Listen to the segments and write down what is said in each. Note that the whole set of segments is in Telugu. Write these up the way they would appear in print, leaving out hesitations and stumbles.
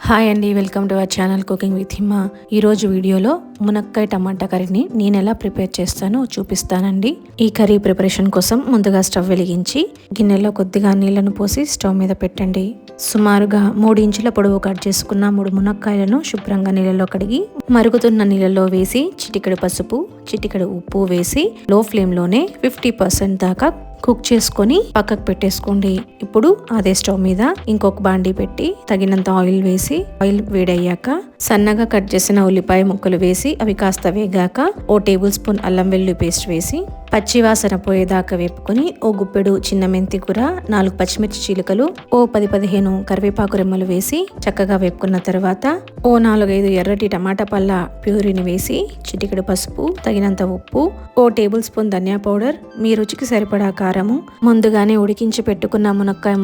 హాయ్ అండి, welcome to our channel cooking with Hima. ఈరోజు వీడియోలో మునక్కాయ టమాటా కర్రీని నేను ఎలా ప్రిపేర్ చేస్తానో చూపిస్తానండి. ఈ కర్రీ ప్రిపరేషన్ కోసం ముందుగా స్టవ్ వెలిగించి గిన్నెలో కొద్దిగా నీళ్లను పోసి స్టవ్ మీద పెట్టండి. సుమారుగా 3 ఇంచుల పొడవు కట్ చేసుకున్న 3 మునక్కాయలను శుభ్రంగా నీళ్ళలో కడిగి మరుగుతున్న నీళ్ళలో వేసి చిటికెడు పసుపు, చిటికెడు ఉప్పు వేసి లో ఫ్లేమ్లోనే 50% దాకా కుక్ చేసుకొని పక్కకు పెట్టేసుకోండి. ఇప్పుడు అదే స్టవ్ మీద ఇంకొక బాండీ పెట్టి తగినంత ఆయిల్ వేసి ఆయిల్ వేడయ్యాక సన్నగా కట్ చేసిన ఉల్లిపాయ ముక్కలు వేసి అవి కాస్త వేగాక ఓ టేబుల్ స్పూన్ అల్లం వెల్లుల్లి పేస్ట్ వేసి పచ్చి వాసన పోయేదాకా వేపుకొని ఓ గుప్పెడు చిన్న మెంతి కూర, 4 పచ్చిమిర్చి చీలికలు, ఓ 10-15 కరివేపాకు రెమ్మలు వేసి చక్కగా వేపుకున్న తర్వాత ఓ 4-5 ఎర్రటి టమాటా పళ్ళ ప్యూరీని వేసి చిటికెడు పసుపు, తగినంత ఉప్పు, ఓ టేబుల్ స్పూన్ ధనియా పౌడర్, మీ రుచికి సరిపడా కారము, ముందుగానే ఉడికించి పెట్టుకున్న మునక్కాయ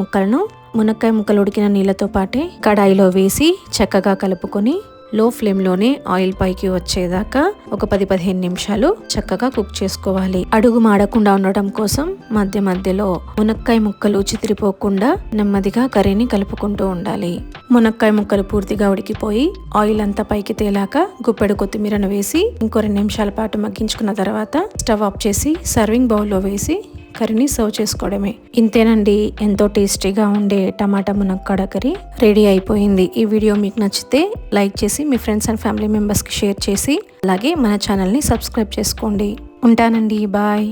ముక్కలు ఉడికిన నీళ్ళతో పాటే కడాయిలో వేసి చక్కగా కలుపుకొని లో ఫ్లేమ్లోనే ఆయిల్ పైకి వచ్చేదాకా ఒక 10-15 నిమిషాలు చక్కగా కుక్ చేసుకోవాలి. అడుగు మాడకుండా ఉండటం కోసం మధ్య మధ్యలో మునక్కాయ ముక్కలు చితిరిపోకుండా నెమ్మదిగా కర్రీని కలుపుకుంటూ ఉండాలి. మునక్కాయ ముక్కలు పూర్తిగా ఉడికిపోయి ఆయిల్ అంతా పైకి తేలాక గుప్పెడు కొత్తిమీరను వేసి ఇంకో 2 నిమిషాల పాటు మగ్గించుకున్న తర్వాత స్టవ్ ఆఫ్ చేసి సర్వింగ్ బౌల్లో వేసి కర్రీని సర్వ్ చేసుకోవడమే. ఇంతేనండి, ఎంతో టేస్టీగా ఉండే టమాటా మునక్కాడ కర్రీ రెడీ అయిపోయింది. ఈ వీడియో మీకు నచ్చితే లైక్ చేసి మీ ఫ్రెండ్స్ అండ్ ఫ్యామిలీ మెంబర్స్కి షేర్ చేసి అలాగే మన ఛానల్ని సబ్స్క్రైబ్ చేసుకోండి. ఉంటానండి, బాయ్.